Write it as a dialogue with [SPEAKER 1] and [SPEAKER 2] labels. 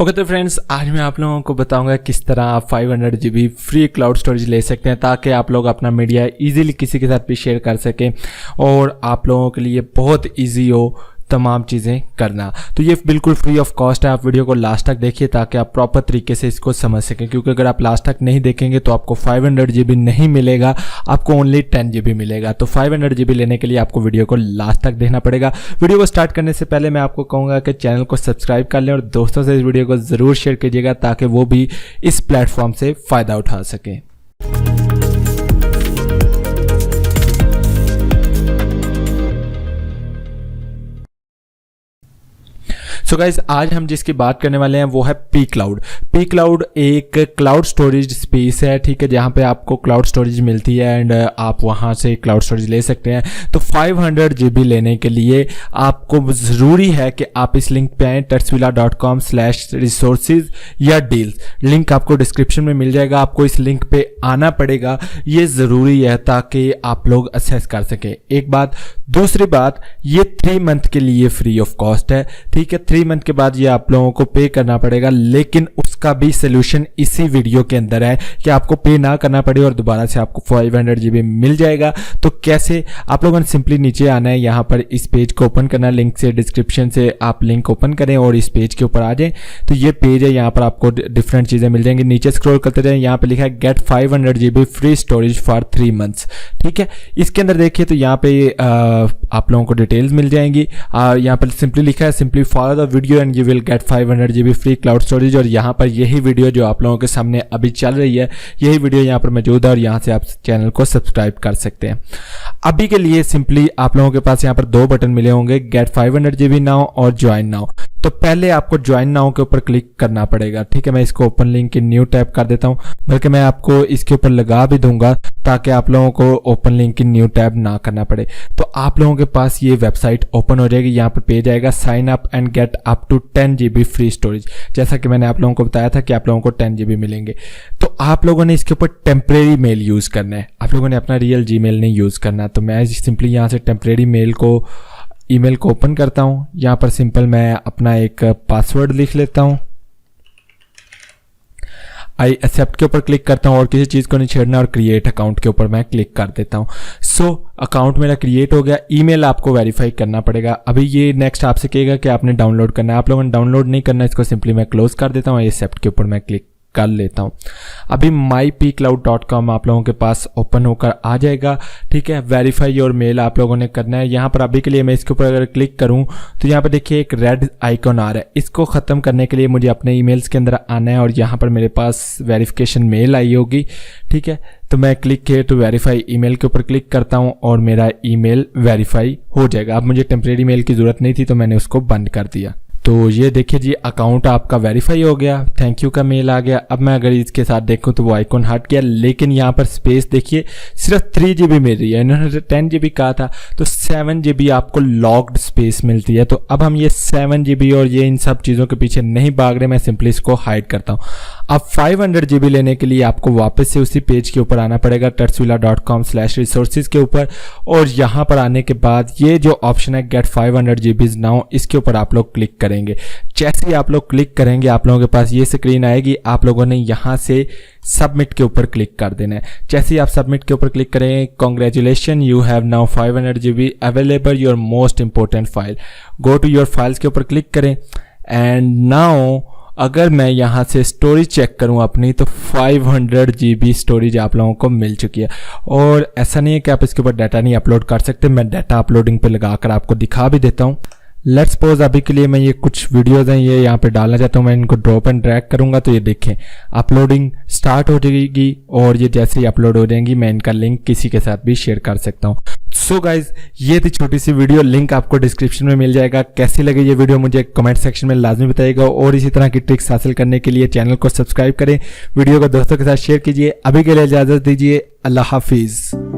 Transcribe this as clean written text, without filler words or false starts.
[SPEAKER 1] Okay तो friends, आज मैं आप लोगों को बताऊंगा किस तरह आप 500 GB फ्री क्लाउड स्टोरेज ले सकते हैं ताकि आप लोग अपना मीडिया इजीली किसी के साथ भी शेयर कर सकें और आप लोगों के लिए बहुत इजी हो तमाम चीज़ें करना। तो ये बिल्कुल फ्री ऑफ कॉस्ट है। आप वीडियो को लास्ट तक देखिए ताकि आप प्रॉपर तरीके से इसको समझ सकें, क्योंकि अगर आप लास्ट तक नहीं देखेंगे तो आपको 500 GB नहीं मिलेगा, आपको ओनली 10 GB मिलेगा। तो 500 GB लेने के लिए आपको वीडियो को लास्ट तक देखना पड़ेगा। वीडियो को स्टार्ट करने से पहले मैं आपको कहूँगा कि चैनल को सब्सक्राइब कर लें और दोस्तों से इस वीडियो को ज़रूर शेयर कीजिएगा ताकि वो भी इस प्लेटफॉर्म से फ़ायदा उठा सकें। सो गाइस, आज हम जिसकी बात करने वाले हैं वो है पी क्लाउड। पी क्लाउड एक क्लाउड स्टोरेज स्पेस है, ठीक है, जहां पे आपको क्लाउड स्टोरेज मिलती है एंड आप वहां से क्लाउड स्टोरेज ले सकते हैं। तो 500 GB लेने के लिए आपको ज़रूरी है कि आप इस लिंक पे आएँ tuxvilla.com/resources या डील्स। लिंक आपको डिस्क्रिप्शन में मिल जाएगा, आपको इस लिंक पे आना पड़ेगा। ये ज़रूरी है ताकि आप लोग असेस कर सकें। एक बात। दूसरी बात, ये 3 मंथ के लिए फ्री ऑफ कॉस्ट है, ठीक है। 3 मंथ के बाद ये आप लोगों को पे करना पड़ेगा, लेकिन उसका भी सोल्यूशन इसी वीडियो के अंदर है कि आपको पे ना करना पड़े और दोबारा से आपको 500 GB मिल जाएगा। तो कैसे? आप लोगों ने सिंपली नीचे आना है, यहाँ पर इस पेज को ओपन करना, लिंक से डिस्क्रिप्शन से आप लिंक ओपन करें और इस पेज के ऊपर आ जाएं। तो ये पेज है, यहाँ पर आपको डिफरेंट चीज़ें मिल जाएंगी। नीचे स्क्रॉल करते जाएं, यहाँ पर लिखा है get 500 GB free storage for 3 months, ठीक है। इसके अंदर देखिए तो यहाँ पे आप लोगों को डिटेल्स मिल जाएंगी। यहाँ पर सिंपली लिखा है simply follow the video and you will get 500 GB free cloud storage. और यहाँ पर यही वीडियो जो आप लोगों के सामने अभी चल रही है, यही वीडियो यहाँ पर मौजूद है और यहाँ से आप चैनल को सब्सक्राइब कर सकते हैं। अभी के लिए सिंपली आप लोगों के पास यहाँ पर 2 बटन मिले होंगे, गेट 500 GB नाउ और ज्वाइन नाउ। तो पहले आपको ज्वाइन नाउ के ऊपर क्लिक करना पड़ेगा, ठीक है। मैं इसको open link in new tab कर देता हूँ, बल्कि मैं आपको इसके ऊपर लगा भी दूंगा ताकि आप लोगों को open link in new tab ना करना पड़े। तो आप लोगों के पास ये वेबसाइट ओपन हो जाएगी, यहाँ पर पेज आएगा sign up and get up to 10 GB free storage. जैसा कि मैंने आप लोगों को बताया था कि आप लोगों को 10 GB मिलेंगे। तो आप लोगों ने इसके ऊपर टेम्परेरी मेल यूज़ करना है, आप लोगों ने अपना रियल जीमेल नहीं यूज़ करना। तो मैं सिंपली यहाँ से टेम्परेरी ईमेल को ओपन करता हूँ। यहाँ पर सिंपल मैं अपना एक पासवर्ड लिख लेता हूँ, आई एक्सेप्ट के ऊपर क्लिक करता हूँ और किसी चीज़ को नहीं छेड़ना और क्रिएट अकाउंट के ऊपर मैं क्लिक कर देता हूँ। सो अकाउंट मेरा क्रिएट हो गया। ईमेल आपको वेरीफाई करना पड़ेगा। अभी ये नेक्स्ट आपसे कहेगा कि आपने डाउनलोड करना है, आप लोगों ने डाउनलोड नहीं करना, इसको सिंपली मैं क्लोज कर देता हूँ, एक्सेप्ट के ऊपर मैं क्लिक कर लेता हूं। अभी mypcloud.com आप लोगों के पास ओपन होकर आ जाएगा, ठीक है। वेरीफाई योर मेल आप लोगों ने करना है। यहाँ पर अभी के लिए मैं इसके ऊपर अगर क्लिक करूं तो यहाँ पर देखिए एक रेड आइकॉन आ रहा है। इसको ख़त्म करने के लिए मुझे अपने ईमेल्स के अंदर आना है और यहाँ पर मेरे पास वेरिफिकेशन मेल आई होगी, ठीक है। तो मैं क्लिक किए तो वेरीफाई ईमेल के ऊपर क्लिक करता हूँ और मेरा ईमेल वेरीफाई हो जाएगा। अब मुझे टेम्परेरी मेल की ज़रूरत नहीं थी तो मैंने उसको बंद कर दिया। तो ये देखिए जी, अकाउंट आपका वेरीफाई हो गया, थैंक यू का मेल आ गया। अब मैं अगर इसके साथ देखूं तो वो आइकॉन हट गया, लेकिन यहाँ पर स्पेस देखिए सिर्फ 3 GB मिल रही है। इन्होंने 10 GB कहा था, तो 7 GB आपको लॉक्ड स्पेस मिलती है। तो अब हम ये 7 GB और ये इन सब चीज़ों के पीछे नहीं भाग रहे, मैं सिंपली इसको हाइड करता हूँ। अब 500 GB लेने के लिए आपको वापस से उसी पेज के ऊपर आना पड़ेगा, tuxvilla.com/resources के ऊपर, और यहाँ पर आने के बाद ये जो ऑप्शन है गेट 500 GB नाउ, इसके ऊपर आप लोग क्लिक करेंगे। जैसे ही आप लोग क्लिक करेंगे आप लोगों के पास ये स्क्रीन आएगी। आप लोगों ने यहाँ से सबमिट के ऊपर क्लिक कर देना है। जैसे ही आप सबमिट के ऊपर क्लिक करेंगे, congratulation you have now 500 GB available your most important file, go to your files के ऊपर क्लिक करें। एंड नाउ अगर मैं यहाँ से स्टोरेज चेक करूँ अपनी, तो 500 GB स्टोरेज आप लोगों को मिल चुकी है। और ऐसा नहीं है कि आप इसके ऊपर डाटा नहीं अपलोड कर सकते, मैं डाटा अपलोडिंग पे लगाकर आपको दिखा भी देता हूँ। लेट्स सपोज अभी के लिए मैं ये कुछ वीडियोज़ हैं ये यहाँ पे डालना चाहता हूँ, मैं इनको ड्रॉप एंड ड्रैग करूँगा तो ये देखें अपलोडिंग स्टार्ट हो जाएगी और ये जैसे ही अपलोड हो जाएंगी मैं इनका लिंक किसी के साथ भी शेयर कर सकता हूँ। सो गाइज, ये थी छोटी सी वीडियो, लिंक आपको डिस्क्रिप्शन में मिल जाएगा। कैसी लगी ये वीडियो मुझे कमेंट सेक्शन में लाजमी बताइएगा और इसी तरह की ट्रिक्स हासिल करने के लिए चैनल को सब्सक्राइब करें, वीडियो को दोस्तों के साथ शेयर कीजिए। अभी के लिए इजाज़त दीजिए, अल्लाह हाफिज़।